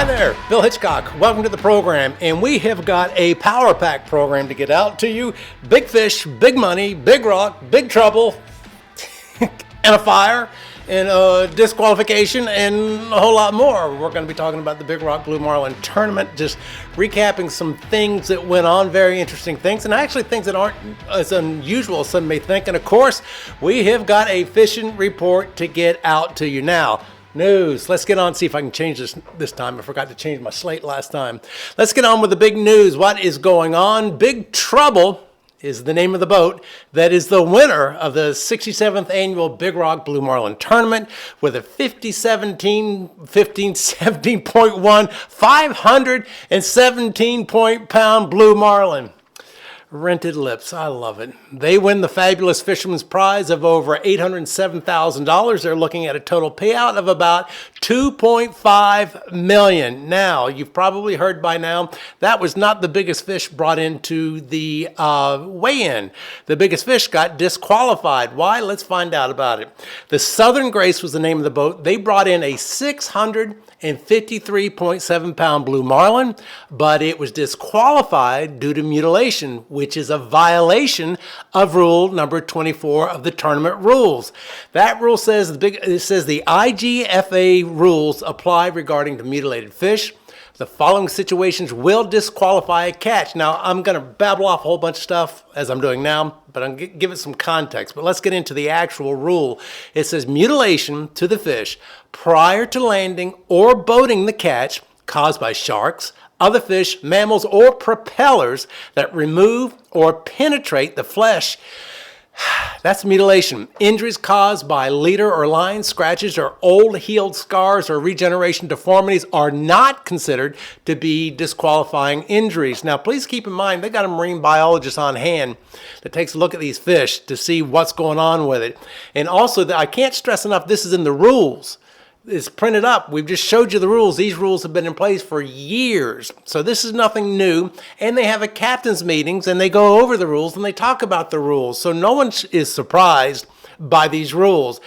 Hi there, Bill Hitchcock. Welcome to the program, and we have got a power pack program to get out to you. Big fish, big money, big rock, big trouble, and a fire, and a disqualification, and a whole lot more. We're going to be talking about the Big Rock Blue Marlin tournament, just recapping some things that went on, very interesting things, and actually things that aren't as unusual as some may think. And of course, we have got a fishing report to get out to you now. News. Let's get on, see if I can change this time. I forgot to change my slate last time. Let's get on with the big news. What is going on? Big Trouble is the name of the boat that is the winner of the 67th annual Big Rock Blue Marlin tournament with a 17.1, 517-pound Blue Marlin. Rented lips. I love it. They win the fabulous fisherman's prize of over $807,000. They're looking at a total payout of about $2.5 million. Now, you've probably heard by now, that was not the biggest fish brought into the weigh-in. The biggest fish got disqualified. Why? Let's find out about it. The Southern Grace was the name of the boat. They brought in a 653.7-pound Blue Marlin, but it was disqualified due to mutilation, which is a violation of rule number 24 of the tournament rules. That rule says the IGFA rules apply regarding the mutilated fish. The following situations will disqualify a catch. Now, I'm going to babble off a whole bunch of stuff as I'm doing now, but I'm going to give it some context. But let's get into the actual rule. It says mutilation to the fish prior to landing or boating the catch caused by sharks, other fish, mammals, or propellers that remove or penetrate the flesh. That's mutilation. Injuries caused by leader or line scratches or old healed scars or regeneration deformities are not considered to be disqualifying injuries. Now, please keep in mind, they got a marine biologist on hand that takes a look at these fish to see what's going on with it. And also, I can't stress enough, this is in the rules. It's printed up. We've just showed you the rules. These rules have been in place for years. So this is nothing new. And they have a captain's meetings and they go over the rules and they talk about the rules. So no one is surprised by these rules.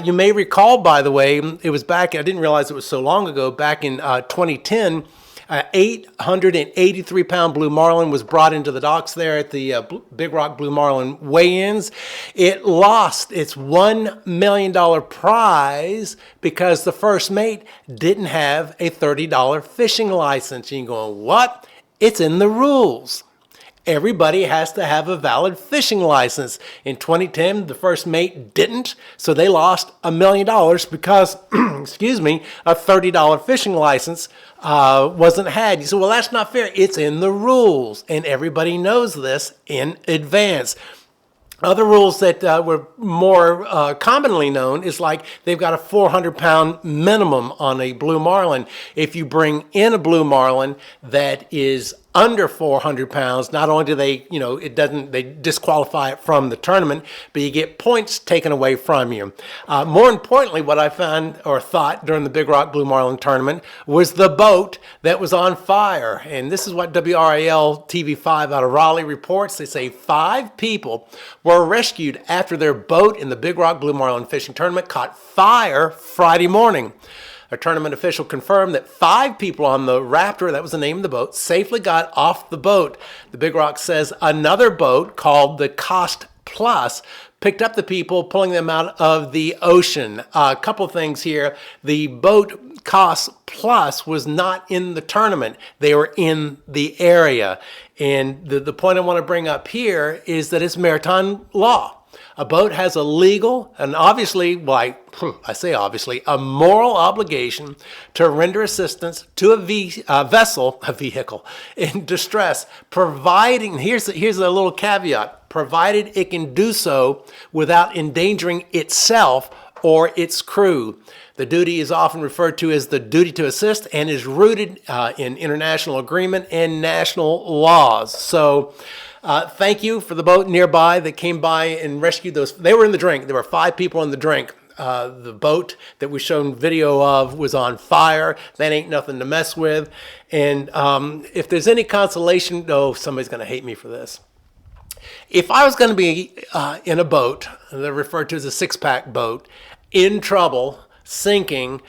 You may recall, by the way, it was back, I didn't realize it was so long ago, back in 2010, 883-pound Blue Marlin was brought into the docks there at the Big Rock Blue Marlin weigh-ins. It lost its $1 million prize because the first mate didn't have a $30 fishing license. And you're going, what? It's in the rules. Everybody has to have a valid fishing license. In 2010, the first mate didn't, so they lost $1 million because, excuse me, a $30 fishing license wasn't had. You say, well, that's not fair. It's in the rules, and everybody knows this in advance. Other rules that were more commonly known is like they've got a 400-pound minimum on a Blue Marlin. If you bring in a Blue Marlin that is under 400 pounds, not only do they, they disqualify it from the tournament, but you get points taken away from you. More importantly, what I found or thought during the Big Rock Blue Marlin tournament was the boat that was on fire. And this is what WRAL TV5 out of Raleigh reports. They say 5 people were rescued after their boat in the Big Rock Blue Marlin fishing tournament caught fire Friday morning. A tournament official confirmed that 5 people on the Raptor, that was the name of the boat, safely got off the boat. The Big Rock says another boat called the Cost Plus picked up the people, pulling them out of the ocean. A couple things here. The boat Cost Plus was not in the tournament. They were in the area. And the point I want to bring up here is that it's maritime law. A boat has a legal and obviously, a moral obligation to render assistance to a vehicle in distress, providing, here's a little caveat, provided it can do so without endangering itself or its crew. The duty is often referred to as the duty to assist and is rooted in international agreement and national laws. So, thank you for the boat nearby that came by and rescued those. They were in the drink. There were 5 people in the drink. The boat that we shown video of was on fire. That ain't nothing to mess with. And if there's any consolation, somebody's going to hate me for this. If I was going to be in a boat, they're referred to as a 6-pack boat, in trouble, sinking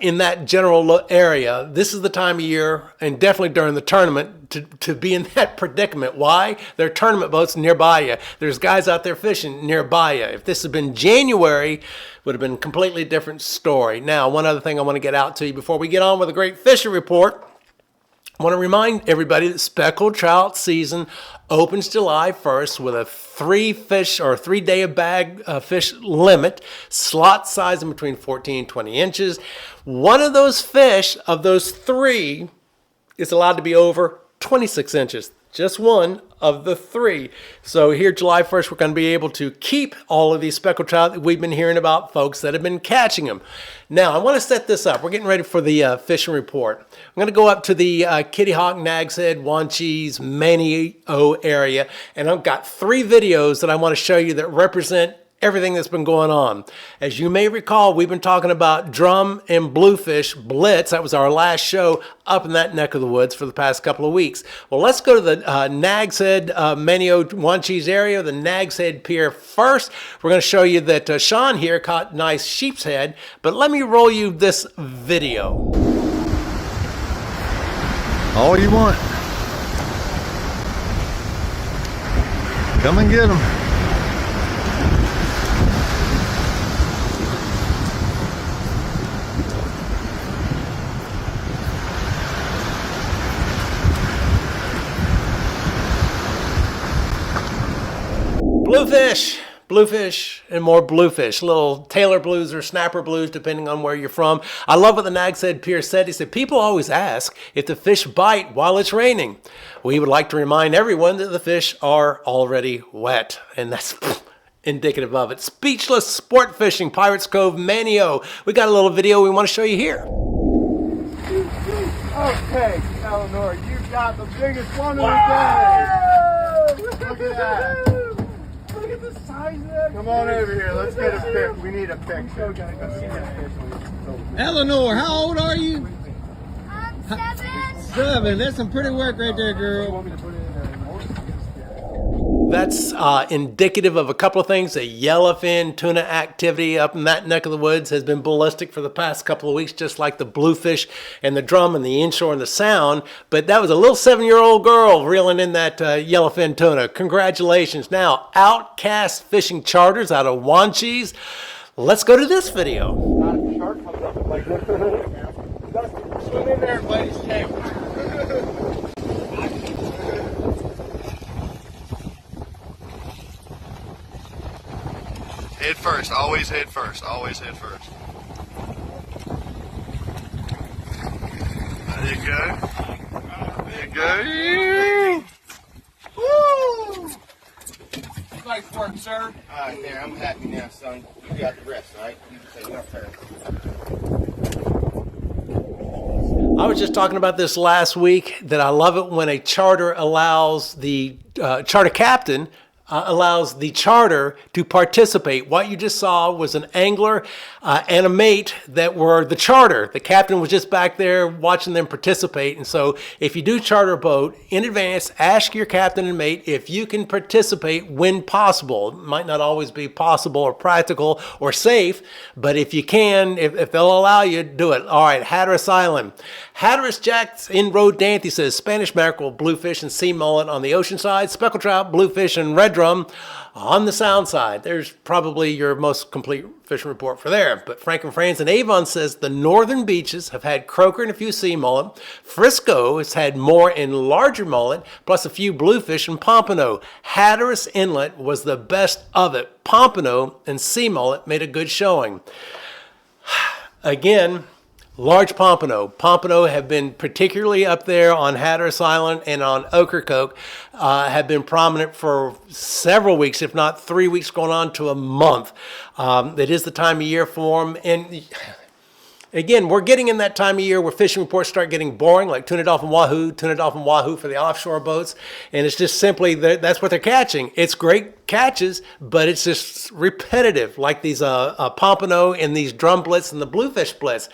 in that general area. This is the time of year, and definitely during the tournament, to be in that predicament. Why? There are tournament boats nearby you. There's guys out there fishing nearby you. If this had been January, it would have been a completely different story. Now, one other thing I want to get out to you before we get on with a great fishing report. I want to remind everybody that speckled trout season opens July 1st with a 3-day a bag fish limit, slot size in between 14 and 20 inches. One of those fish, of those 3, is allowed to be over 26 inches. Just one of the 3. So here, July 1st, we're going to be able to keep all of these speckled trout that we've been hearing about, folks that have been catching them. Now, I want to set this up. We're getting ready for the fishing report. I'm going to go up to the Kitty Hawk, Nag's Head, Wanchese, Manio area, and I've got 3 videos that I want to show you that represent everything that's been going on. As you may recall, we've been talking about drum and bluefish blitz. That was our last show up in that neck of the woods for the past couple of weeks. Well, let's go to the Nag's Head, Manio, Wanchese area, the Nag's Head Pier first. We're going to show you that Sean here caught nice sheep's head, but let me roll you this video. All you want. Come and get them. Bluefish, and more bluefish. Little Taylor blues or snapper blues, depending on where you're from. I love what the Nag's Head Pier said. He said, people always ask if the fish bite while it's raining. We would like to remind everyone that the fish are already wet, and that's indicative of it. Speechless sport fishing, Pirates Cove, Manio. We got a little video we want to show you here. Okay, Eleanor, you got the biggest one of the day. Look at that. Look at the size of that. Come on over here. Let's get a pic. We need a picture. Eleanor, how old are you? 7. 7. That's some pretty work right there, girl. That's indicative of a couple of things. The yellowfin tuna activity up in that neck of the woods has been ballistic for the past couple of weeks, just like the bluefish and the drum and the inshore and the sound. But that was a little 7-year-old girl reeling in that yellowfin tuna. Congratulations. Now, Outcast Fishing Charters out of Wanchese. Let's go to this video. Swim in there, buddy. Stay. Head first, always head first, always head first. There you go. There you go. Woo! Nice work, sir. Alright, there, I'm happy now, son. You got the rest, alright? You can take your turn. I was just talking about this last week, that I love it when a charter allows the charter captain allows the charter to participate. What you just saw was an angler and a mate that were the charter. The captain was just back there watching them participate. And so if you do charter a boat in advance, ask your captain and mate if you can participate when possible. It might not always be possible or practical or safe, but if you can, if they'll allow you, do it. All right, Hatteras Island. Hatteras Jack's in Road Danthe says Spanish mackerel, bluefish, and sea mullet on the ocean side, speckled trout, bluefish, and red drum on the sound side. There's probably your most complete fishing report for there. But Frank and Franz and Avon says the northern beaches have had croaker and a few sea mullet. Frisco has had more and larger mullet, plus a few bluefish and pompano. Hatteras Inlet was the best of it. Pompano and sea mullet made a good showing. Again, large pompano. Pompano have been particularly up there on Hatteras Island and on Ocracoke, have been prominent for several weeks, if not 3 weeks going on to a month. It is the time of year for them. And again, we're getting in that time of year where fishing reports start getting boring, like tuna, dolphin, wahoo for the offshore boats. And it's just simply, that's what they're catching. It's great catches, but it's just repetitive, like these pompano and these drum blitz and the bluefish blitz.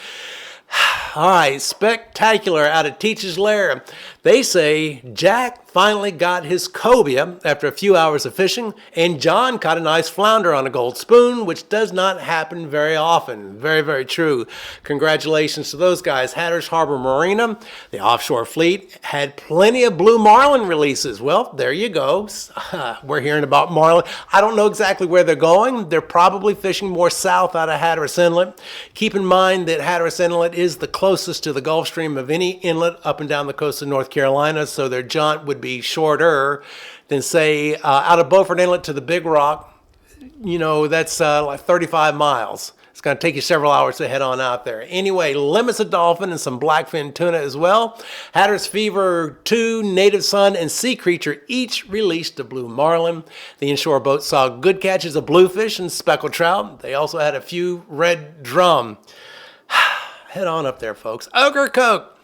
All right, spectacular out of Teach's Lair. They say Jack finally got his cobia after a few hours of fishing, and John caught a nice flounder on a gold spoon, which does not happen very often. Very, very true. Congratulations to those guys. Hatteras Harbor Marina, the offshore fleet, had plenty of blue marlin releases. Well, there you go. We're hearing about marlin. I don't know exactly where they're going. They're probably fishing more south out of Hatteras Inlet. Keep in mind that Hatteras Inlet is the closest to the Gulf Stream of any inlet up and down the coast of North Carolina, so their jaunt would be shorter than, say, out of Beaufort Inlet to the Big Rock. You know, that's like 35 miles. It's going to take you several hours to head on out there. Anyway, limits of dolphin and some blackfin tuna as well. Hatteras Fever 2, Native Sun, and Sea Creature each released a blue marlin. The inshore boat saw good catches of bluefish and speckled trout. They also had a few red drum. Head on up there, folks. Ocracoke,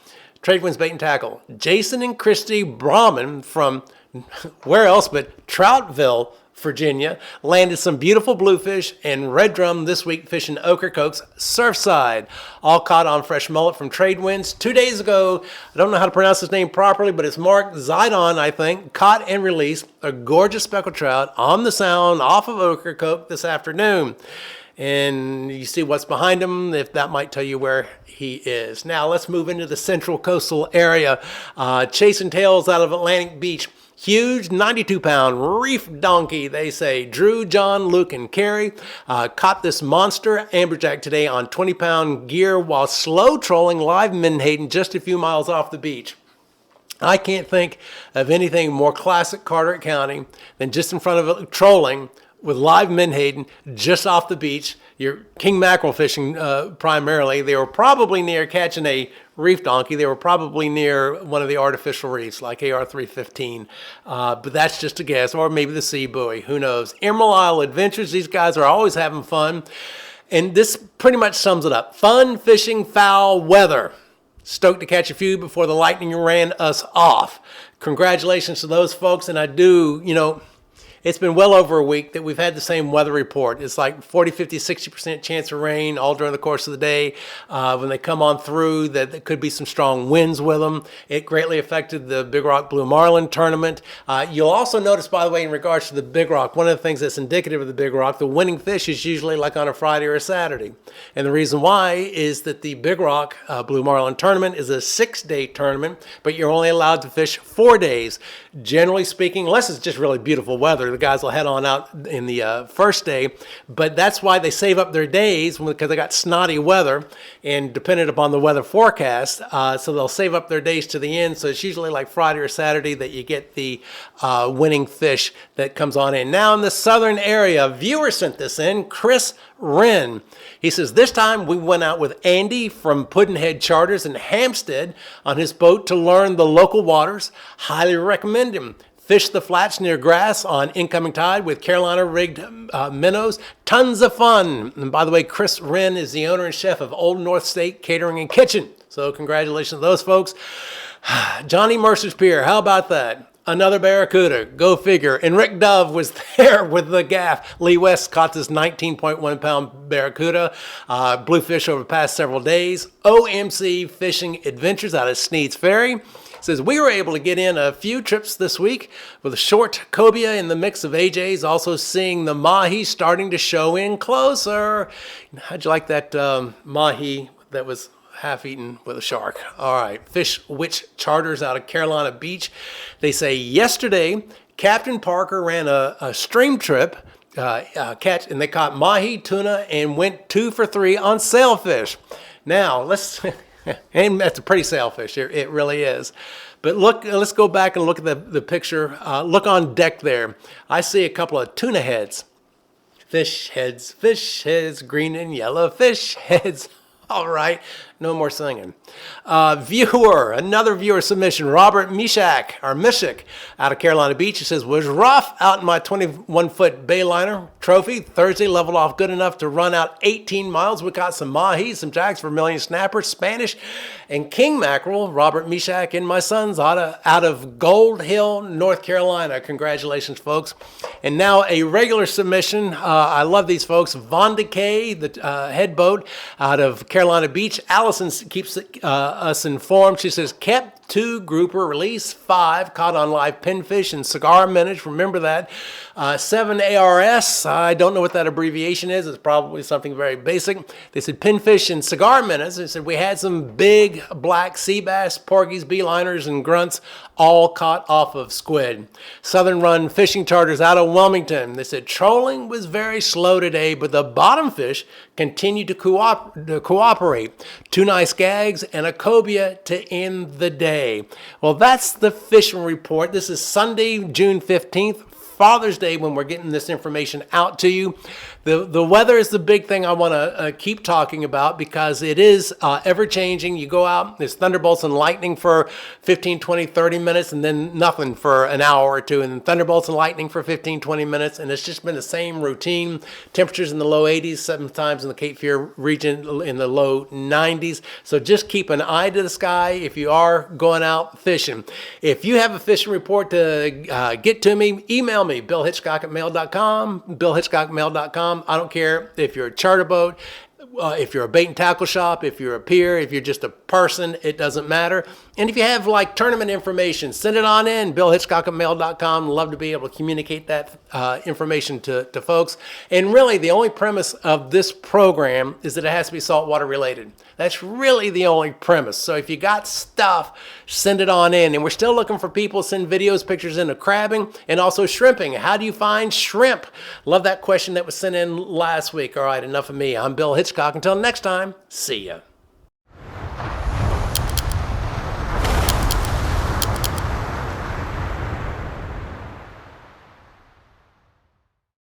Tradewinds Bait and Tackle. Jason and Christy Brahman from where else but Troutville, Virginia, landed some beautiful bluefish and red drum this week fishing Ocracoke's Surfside. All caught on fresh mullet from Tradewinds. 2 days ago, I don't know how to pronounce his name properly, but it's Mark Zidon, I think, caught and released a gorgeous speckled trout on the Sound off of Ocracoke this afternoon. And you see what's behind him, if that might tell you where he is. Now let's move into the central coastal area. Chasing tails out of Atlantic Beach. Huge 92-pound reef donkey, they say. Drew, John, Luke, and Carrie caught this monster amberjack today on 20-pound gear while slow trolling live menhaden just a few miles off the beach. I can't think of anything more classic Carteret County than just in front of it trolling with live menhaden just off the beach. You're king mackerel fishing primarily. They were probably near catching a reef donkey. They were probably near one of the artificial reefs like AR 315. But that's just a guess. Or maybe the sea buoy. Who knows? Emerald Isle Adventures. These guys are always having fun. And this pretty much sums it up. Fun fishing, foul weather. Stoked to catch a few before the lightning ran us off. Congratulations to those folks. And I do, you know, it's been well over a week that we've had the same weather report. It's like 40, 50, 60% chance of rain all during the course of the day. When they come on through, that there could be some strong winds with them. It greatly affected the Big Rock Blue Marlin tournament. You'll also notice, by the way, in regards to the Big Rock, one of the things that's indicative of the Big Rock, the winning fish is usually like on a Friday or a Saturday. And the reason why is that the Big Rock Blue Marlin tournament is a 6-day tournament, but you're only allowed to fish 4 days. Generally speaking, unless it's just really beautiful weather, the guys will head on out in the first day, but that's why they save up their days because they got snotty weather and dependent upon the weather forecast. So they'll save up their days to the end. So it's usually like Friday or Saturday that you get the winning fish that comes on in. Now in the southern area, a viewer sent this in, Chris Wren. He says, this time we went out with Andy from Puddinhead Charters in Hampstead on his boat to learn the local waters. Highly recommend him. Fish the flats near grass on incoming tide with Carolina rigged minnows. Tons of fun. And by the way, Chris Wren is the owner and chef of Old North State Catering and Kitchen. So congratulations to those folks. Johnny Mercer's Pier, how about that? Another barracuda, go figure. And Rick Dove was there with the gaff. Lee West caught this 19.1 pound barracuda, bluefish over the past several days. OMC Fishing Adventures out of Sneed's Ferry. Says, we were able to get in a few trips this week with a short cobia in the mix of AJs, also seeing the mahi starting to show in closer. How'd you like that mahi that was half-eaten with a shark? All right, Fish Witch Charters out of Carolina Beach. They say yesterday, Captain Parker ran a stream trip catch, and they caught mahi, tuna, and went 2 for 3 on sailfish. Now, let's... And that's a pretty sailfish. It really is. But look, let's go back and look at the picture. Look on deck there. I see a couple of tuna heads. Fish heads, green and yellow fish heads. All right, no more singing. Another viewer submission, Robert Mishak out of Carolina Beach. He says, was rough out in my 21-foot Bayliner trophy. Thursday leveled off good enough to run out 18 miles. We caught some mahi, some jacks, vermilion snappers, Spanish, and king mackerel. Robert Mishak and my sons out of Gold Hill, North Carolina. Congratulations, folks. And now a regular submission. I love these folks. Vonda Kay, the head boat out of Carolina Beach. Allison keeps us informed. She says, kept 2 grouper release, 5 caught on live pinfish and cigar minnows. Remember that. 7 ARS. I don't know what that abbreviation is. It's probably something very basic. They said pinfish and cigar minnows. They said we had some big black sea bass, porgies, beeliners, and grunts all caught off of squid. Southern Run fishing charters out of Wilmington. They said trolling was very slow today, but the bottom fish continued to cooperate. 2 nice gags and a cobia to end the day. Well, that's the fishing report. This is Sunday, June 15th. Father's Day when we're getting this information out to you. The weather is the big thing I want to keep talking about because it is ever changing. You go out, there's thunderbolts and lightning for 15, 20, 30 minutes and then nothing for an hour or two, and then thunderbolts and lightning for 15, 20 minutes, and it's just been the same routine. Temperatures in the low 80s, sometimes in the Cape Fear region in the low 90s. So just keep an eye to the sky if you are going out fishing. If you have a fishing report to get to me, email me, BillHitchcock@mail.com, BillHitchcock@mail.com. I don't care if you're a charter boat, if you're a bait and tackle shop, if you're a pier, if you're just a person, it doesn't matter. And if you have like tournament information, send it on in, BillHitchcock@mail.com. Love to be able to communicate that information to folks. And really the only premise of this program is that it has to be saltwater related. That's really the only premise. So if you got stuff, send it on in. And we're still looking for people to send videos, pictures into crabbing and also shrimping. How do you find shrimp? Love that question that was sent in last week. All right, enough of me. I'm Bill Hitchcock. Until next time, see ya.